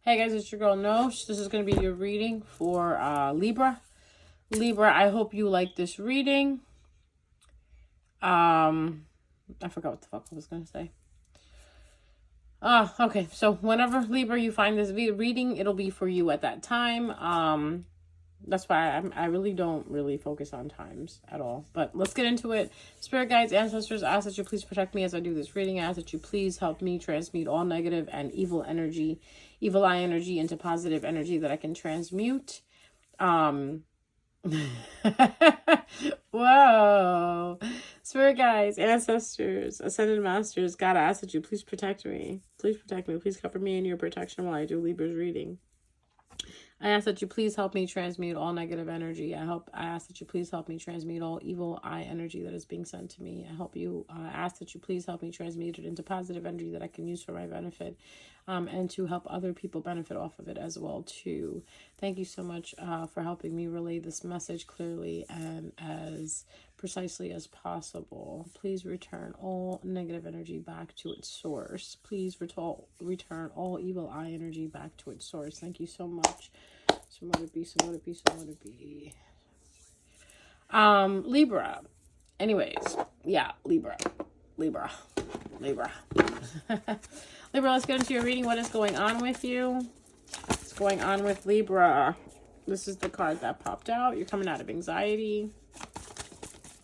Hey guys, it's your girl Nosh. This is going to be your reading for Libra. Libra, I hope you like this reading. I forgot what the fuck I was going to say. Okay. So whenever Libra you find this reading, it'll be for you at that time. That's why I really don't really focus on times at all. But let's get into it. Spirit guides, ancestors, I ask that you please protect me as I do this reading. I ask that you please help me transmute all negative and evil energy, evil eye energy into positive energy that I can transmute. Whoa. Spirit guides, ancestors, ascended masters, God, I ask that you please protect me. Please protect me. Please cover me in your protection while I do Libra's reading. I ask that you please help me transmute all negative energy. I ask that you please help me transmute all evil eye energy that is being sent to me. I ask that you please help me transmute it into positive energy that I can use for my benefit, and to help other people benefit off of it as well too. Thank you so much for helping me relay this message clearly and as precisely as possible. Please return all negative energy back to its source. Please return all evil eye energy back to its source. Thank you so much. So let it be, so let it be, so let it be. Libra. Anyways, yeah, Libra. Libra, let's get into your reading. What is going on with you? What's going on with Libra? This is the card that popped out. You're coming out of anxiety.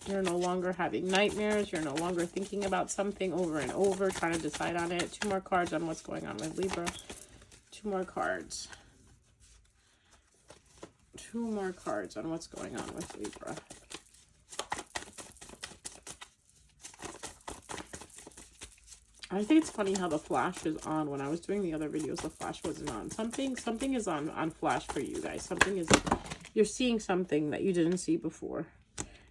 You're no longer having nightmares. You're no longer thinking about something over and over, trying to decide on it. 2 more cards on what's going on with Libra. 2 more cards. 2 more cards on what's going on with Libra. I think it's funny how the flash is on. When I was doing the other videos, the flash wasn't on. Something is on flash for you guys. You're seeing something that you didn't see before.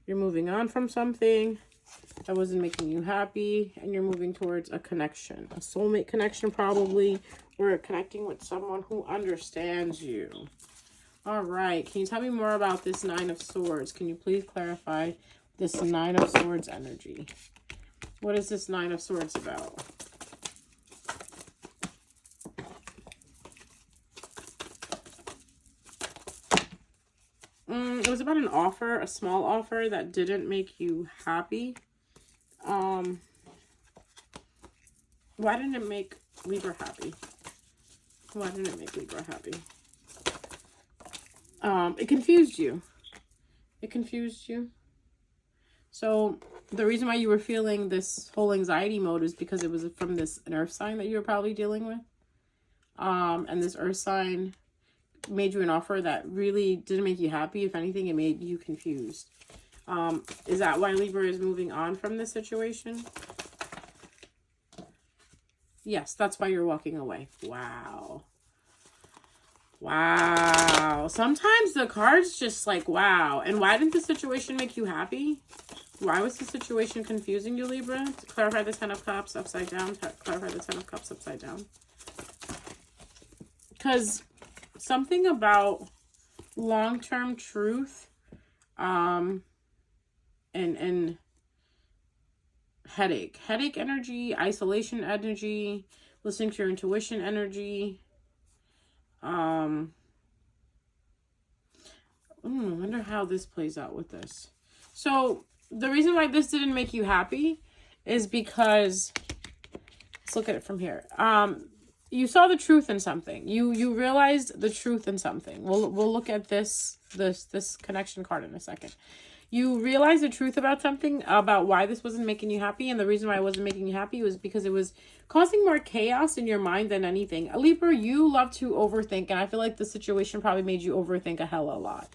You're moving on from something that wasn't making you happy, and you're moving towards a connection, a soulmate connection probably, or connecting with someone who understands you. All right. Can you tell me more about this 9 of Swords? Can you please clarify this 9 of Swords energy? What is this 9 of Swords about? It was about an offer, a small offer that didn't make you happy. Why didn't it make Libra happy? Why didn't it make Libra happy? It confused you. It confused you. So the reason why you were feeling this whole anxiety mode is because it was from an earth sign that you were probably dealing with. And this earth sign made you an offer that really didn't make you happy. If anything, it made you confused. Is that why Libra is moving on from this situation? Yes, that's why you're walking away. Wow. Wow. Sometimes the cards just like, wow. And why didn't the situation make you happy? Why was the situation confusing you, Libra? To clarify the 10 of Cups upside down. Clarify the 10 of Cups upside down. Because something about long-term truth and headache energy, isolation energy, listening to your intuition energy. I wonder how this plays out with this. So the reason why this didn't make you happy is because, let's look at it from here. You saw the truth in something. You realized the truth in something. We'll look at this connection card in a second. You realized the truth about something, about why this wasn't making you happy, and the reason why it wasn't making you happy was because it was causing more chaos in your mind than anything. Libra, you love to overthink, and I feel like the situation probably made you overthink a hell of a lot.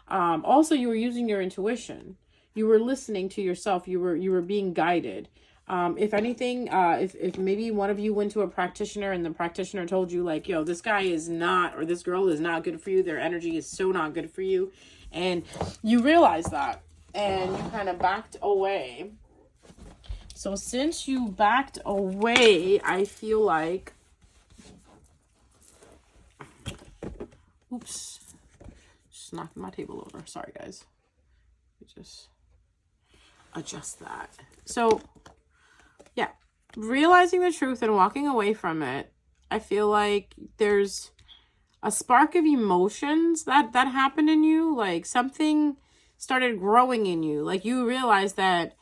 Also, you were using your intuition. You were listening to yourself. You were being guided. If anything, if maybe one of you went to a practitioner and the practitioner told you like, yo, this guy is not, or this girl is not good for you. Their energy is so not good for you. And you realize that, and you kind of backed away. So since you backed away, I feel like, oops, just knocked my table over. Sorry, guys. Just adjust that. So yeah, realizing the truth and walking away from it, I feel like there's a spark of emotions that happened in you. Like something started growing in you. Like you realized that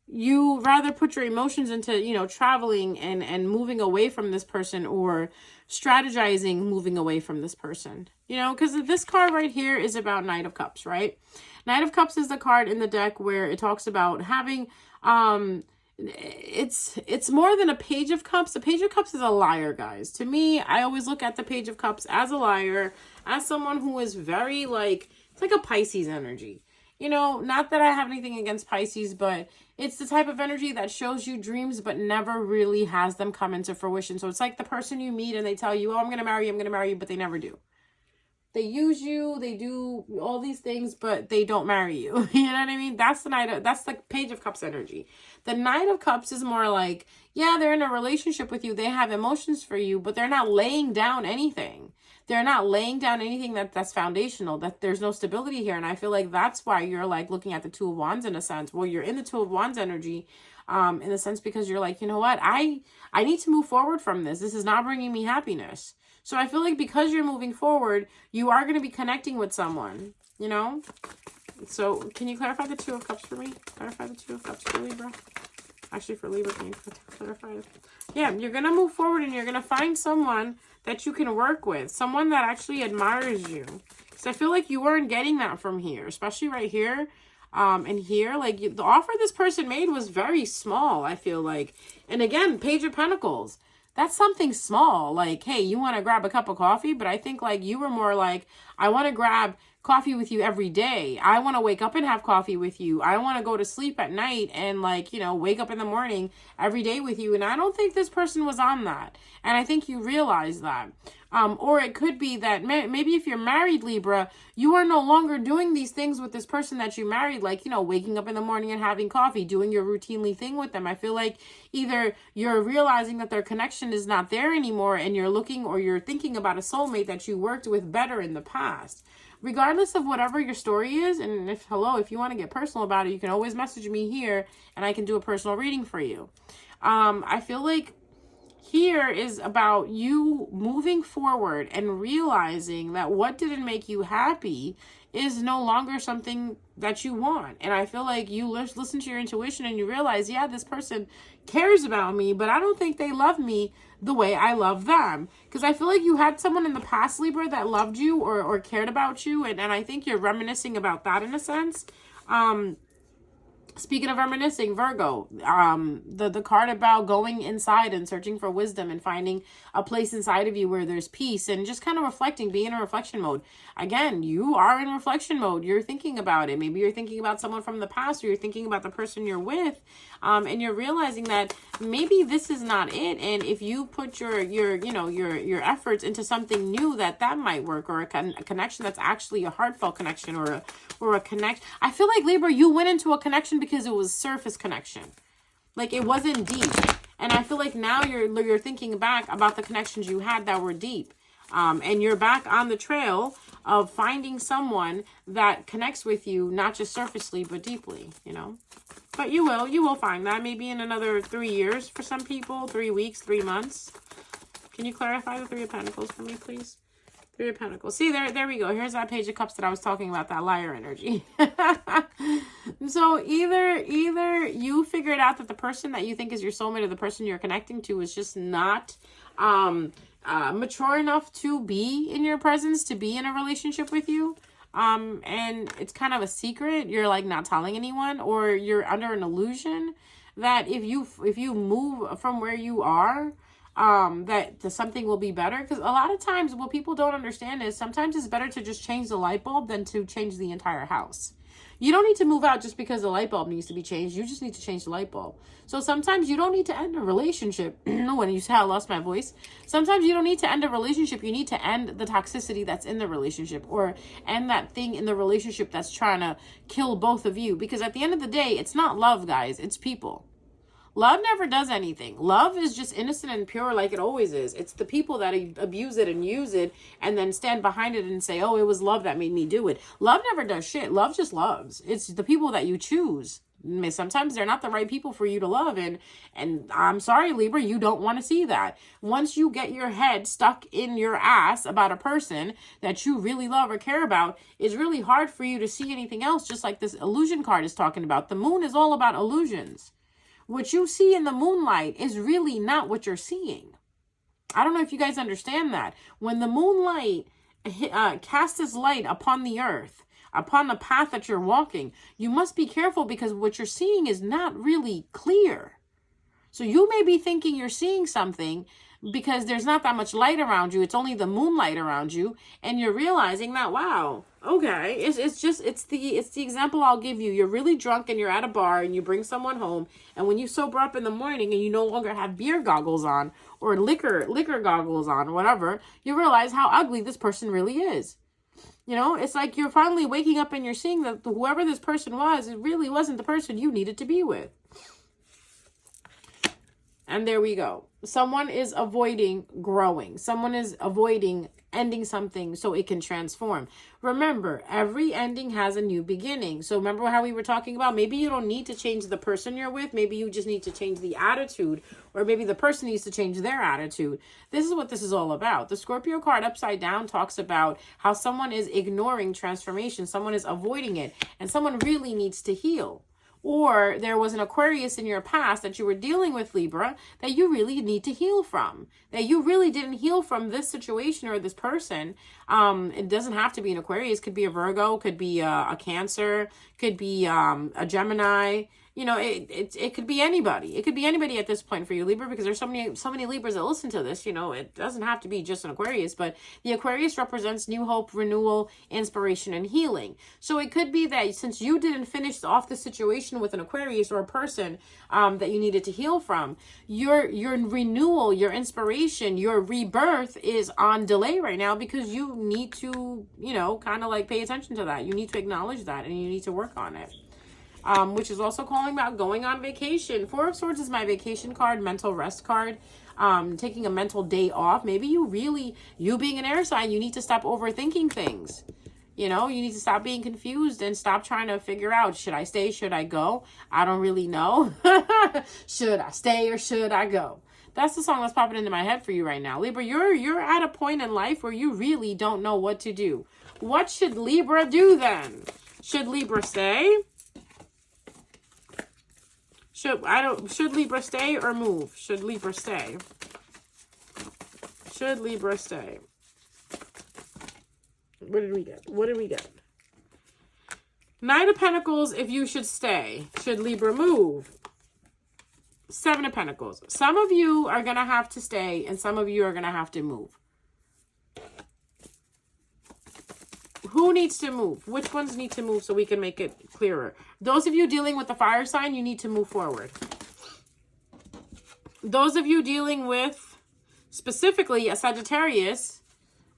you rather put your emotions into, you know, traveling and moving away from this person, or strategizing moving away from this person, you know, because this card right here is about Knight of Cups, right? Knight of Cups is the card in the deck where it talks about having, it's more than a Page of Cups. The Page of Cups is a liar, guys. To me, I always look at the Page of Cups as a liar, as someone who is very like, it's like a Pisces energy. You know, not that I have anything against Pisces, but it's the type of energy that shows you dreams but never really has them come into fruition. So it's like the person you meet and they tell you, oh, I'm going to marry you, but they never do. They use you, they do all these things, but they don't marry you. You know what I mean? That's the Page of Cups energy. The Knight of Cups is more like, yeah, they're in a relationship with you. They have emotions for you, but they're not laying down anything. They're not laying down anything that's foundational, that there's no stability here. And I feel like that's why you're like looking at the Two of Wands in a sense. Well, you're in the Two of Wands energy, in a sense, because you're like, you know what? I need to move forward from this. This is not bringing me happiness. So I feel like because you're moving forward, you are going to be connecting with someone, you know? So can you clarify the Two of Cups for me? Clarify the Two of Cups for Libra. Actually, for Libra, can you clarify it? Yeah, you're going to move forward and you're going to find someone that you can work with. Someone that actually admires you. Because I feel like you weren't getting that from here. Especially right here. And here, like, the offer this person made was very small, I feel like. And again, Page of Pentacles. That's something small. Like, hey, you want to grab a cup of coffee? But I think, like, you were more like, I want to grab coffee with you every day. I want to wake up and have coffee with you. I want to go to sleep at night and, like, you know, wake up in the morning every day with you. And I don't think this person was on that. And I think you realize that. Or it could be that maybe if you're married, Libra, you are no longer doing these things with this person that you married, like, you know, waking up in the morning and having coffee, doing your routinely thing with them. I feel like either you're realizing that their connection is not there anymore and you're looking or you're thinking about a soulmate that you worked with better in the past. Regardless of whatever your story is, and if you want to get personal about it, you can always message me here and I can do a personal reading for you. I feel like here is about you moving forward and realizing that what didn't make you happy is no longer something that you want. And I feel like you listen to your intuition and you realize, yeah, this person cares about me, but I don't think they love me the way I love them. Because I feel like you had someone in the past, Libra, that loved you or cared about you. And I think you're reminiscing about that in a sense. Speaking of reminiscing, Virgo, the card about going inside and searching for wisdom and finding a place inside of you where there's peace and just kind of reflecting, being in a reflection mode. Again, you are in reflection mode. You're thinking about it. Maybe you're thinking about someone from the past, or you're thinking about the person you're with, and you're realizing that maybe this is not it. And if you put your efforts into something new, that might work, or a connection that's actually a heartfelt connection, or a connect. I feel like, Libra, you went into a connection because it was surface connection. Like, it wasn't deep. And I feel like now you're thinking back about the connections you had that were deep. And you're back on the trail of finding someone that connects with you, not just surfacely, but deeply, you know. But you will find that maybe in another 3 years for some people, 3 weeks, 3 months. Can you clarify the Three of Pentacles for me, please? Three of Pentacles. See, there we go. Here's that Page of Cups that I was talking about, that liar energy. So either you figured out that the person that you think is your soulmate, or the person you're connecting to, is just not mature enough to be in your presence, to be in a relationship with you. And it's kind of a secret. You're like not telling anyone, or you're under an illusion that if you move from where you are, that something will be better. Because a lot of times what people don't understand is sometimes it's better to just change the light bulb than to change the entire house. You don't need to move out just because the light bulb needs to be changed. You just need to change the light bulb. So sometimes you don't need to end a relationship. When you say I lost my voice. Sometimes you don't need to end a relationship. You need to end the toxicity that's in the relationship, or end that thing in the relationship that's trying to kill both of you. Because at the end of the day, it's not love, guys. It's people. Love never does anything. Love is just innocent and pure like it always is. It's the people that abuse it and use it and then stand behind it and say, oh, it was love that made me do it. Love never does shit. Love just loves. It's the people that you choose sometimes they're not the right people for you to love. And I'm sorry, Libra, you don't want to see that. Once you get your head stuck in your ass about a person that you really love or care about, it's really hard for you to see anything else, just like this illusion card is talking about. The moon is all about illusions. What you see in the moonlight is really not what you're seeing. I don't know if you guys understand that. When the moonlight casts its light upon the earth, upon the path that you're walking, you must be careful because what you're seeing is not really clear. So you may be thinking you're seeing something because there's not that much light around you. It's only the moonlight around you. And you're realizing that, wow, okay, it's the example I'll give you. You're really drunk and you're at a bar and you bring someone home. And when you sober up in the morning and you no longer have beer goggles on or liquor goggles on or whatever, you realize how ugly this person really is. You know, it's like you're finally waking up and you're seeing that whoever this person was, it really wasn't the person you needed to be with. And there we go. Someone is avoiding growing. Someone is avoiding ending something so it can transform. Remember, every ending has a new beginning. So remember how we were talking about, maybe you don't need to change the person you're with. Maybe you just need to change the attitude, or maybe the person needs to change their attitude. This is what this is all about. The Scorpio card upside down talks about how someone is ignoring transformation. Someone is avoiding it, and someone really needs to heal. Or there was an Aquarius in your past that you were dealing with, Libra, that you really need to heal from. That you really didn't heal from this situation or this person. It doesn't have to be an Aquarius. Could be a Virgo, could be a Cancer, could be a Gemini. You know, it could be anybody. It could be anybody at this point for you, Libra, because there's so many Libras that listen to this. You know, it doesn't have to be just an Aquarius, but the Aquarius represents new hope, renewal, inspiration, and healing. So it could be that since you didn't finish off the situation with an Aquarius or a person that you needed to heal from, your renewal, your inspiration, your rebirth is on delay right now because you need to, you know, kind of like pay attention to that. You need to acknowledge that and you need to work on it. Which is also calling about going on vacation. Four of Swords is my vacation card, mental rest card. Taking a mental day off. Maybe you being an air sign, you need to stop overthinking things. You know, you need to stop being confused and stop trying to figure out, should I stay? Should I go? I don't really know. Should I stay or should I go? That's the song that's popping into my head for you right now. Libra, you're at a point in life where you really don't know what to do. What should Libra do then? Should Libra stay? Should Libra stay or move? Should Libra stay? Should Libra stay? What did we get? Knight of Pentacles, if you should stay. Should Libra move? Seven of Pentacles. Some of you are going to have to stay and some of you are going to have to move. Who needs to move? Which ones need to move so we can make it clearer? Those of you dealing with the fire sign, you need to move forward. Those of you dealing with specifically a Sagittarius,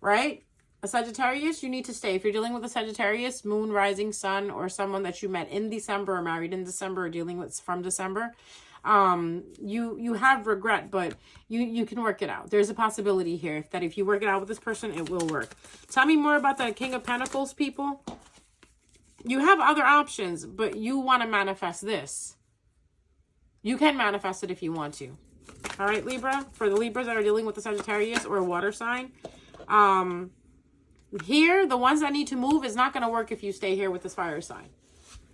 right? A Sagittarius, you need to stay. If you're dealing with a Sagittarius, moon, rising, sun, or someone that you met in December or married in December or dealing with from December, you have regret, but you can work it out. There's a possibility here that if you work it out with this person, it will work. Tell me more about the King of Pentacles, people. You have other options, but you want to manifest this. You can manifest it if you want to. All right, Libra, for the Libras that are dealing with the Sagittarius or a water sign, here, the ones that need to move is not going to work if you stay here with this fire sign.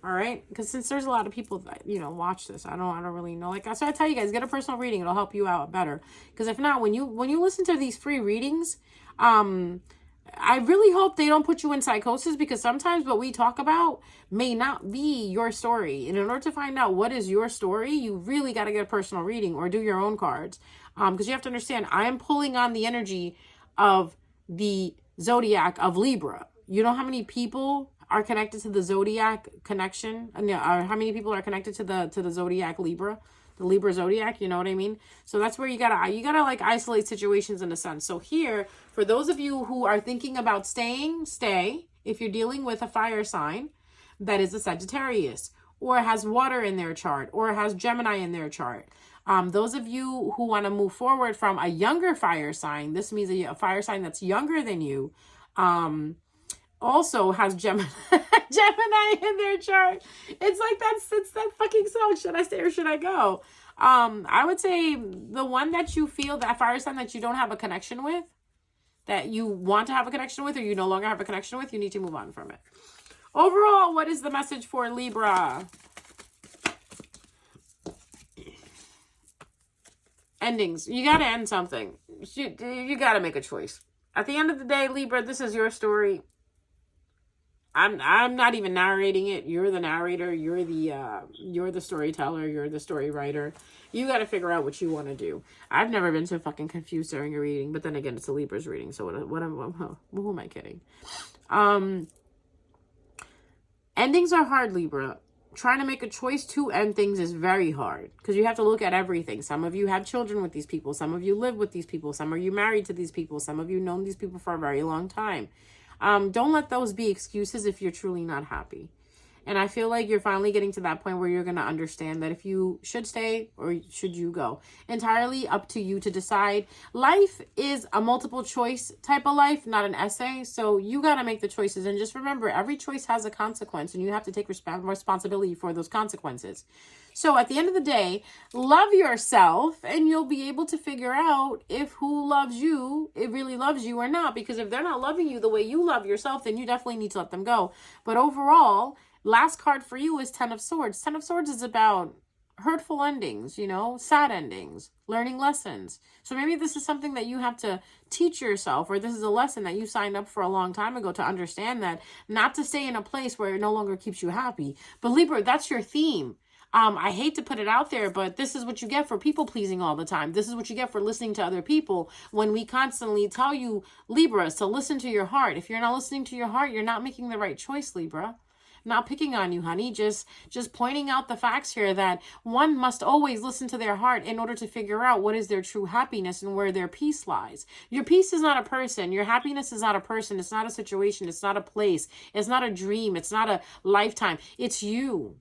All right, because since there's a lot of people that, you know, watch this, I don't really know. Like, so I tell you guys, get a personal reading. It'll help you out better. Because if not, when you listen to these free readings, I really hope they don't put you in psychosis, because sometimes what we talk about may not be your story. And in order to find out what is your story, you really got to get a personal reading or do your own cards. Because you have to understand, I am pulling on the energy of the zodiac of Libra. You know how many people are connected to the zodiac connection, how many people are connected to the zodiac Libra, the Libra zodiac, you know what I mean? So that's where you gotta like isolate situations in a sense. So here, for those of you who are thinking about staying, stay. If you're dealing with a fire sign that is a Sagittarius, or has water in their chart, or has Gemini in their chart, those of you who want to move forward from a younger fire sign, this means a fire sign that's younger than you, also has Gemini in their chart. It's like it's that fucking song. Should I stay or should I go? I would say the one that you feel, that fire sign that you don't have a connection with, that you want to have a connection with, or you no longer have a connection with, you need to move on from it. Overall, what is the message for Libra? Endings. You got to end something. You got to make a choice. At the end of the day, Libra, this is your story. I'm not even narrating it. You're the narrator. You're the storyteller. You're the story writer. You got to figure out what you want to do. I've never been so fucking confused during a reading, but then again, it's a Libra's reading, so who am I kidding? Endings are hard, Libra. Trying to make a choice to end things is very hard because you have to look at everything. Some of you have children with these people. Some of you live with these people. Some of you married to these people. Some of you known these people for a very long time. Don't let those be excuses if you're truly not happy. And I feel like you're finally getting to that point where you're going to understand that if you should stay or should you go. Entirely up to you to decide. Life is a multiple choice type of life, not an essay. So you got to make the choices. And just remember, every choice has a consequence and you have to take responsibility for those consequences. So at the end of the day, love yourself and you'll be able to figure out if who loves you, it really loves you or not. Because if they're not loving you the way you love yourself, then you definitely need to let them go. But overall, last card for you is 10 of Swords. 10 of Swords is about hurtful endings, sad endings, learning lessons. So maybe this is something that you have to teach yourself, or this is a lesson that you signed up for a long time ago to understand that not to stay in a place where it no longer keeps you happy. But Libra, that's your theme. I hate to put it out there, but this is what you get for people pleasing all the time. This is what you get for listening to other people when we constantly tell you, Libras, to listen to your heart. If you're not listening to your heart, you're not making the right choice, Libra. Not picking on you, honey. Just pointing out the facts here that one must always listen to their heart in order to figure out what is their true happiness and where their peace lies. Your peace is not a person. Your happiness is not a person. It's not a situation. It's not a place. It's not a dream. It's not a lifetime. It's you.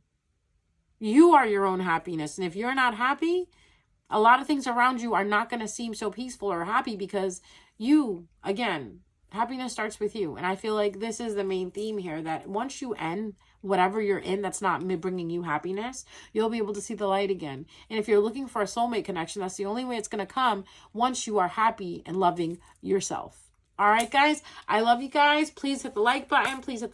You are your own happiness. And if you're not happy, a lot of things around you are not going to seem so peaceful or happy because you, again, happiness starts with you. And I feel like this is the main theme here, that once you end whatever you're in that's not bringing you happiness, you'll be able to see the light again. And if you're looking for a soulmate connection, that's the only way it's going to come once you are happy and loving yourself. All right, guys, I love you guys. Please hit the like button. Please hit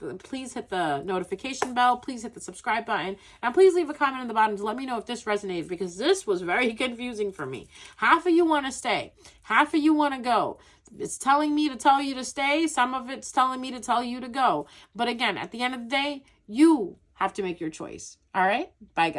the notification bell. Please hit the subscribe button. And please leave a comment on the bottom to let me know if this resonated, because this was very confusing for me. Half of you want to stay. Half of you want to go. It's telling me to tell you to stay. Some of it's telling me to tell you to go. But again, at the end of the day, you have to make your choice. All right? Bye, guys.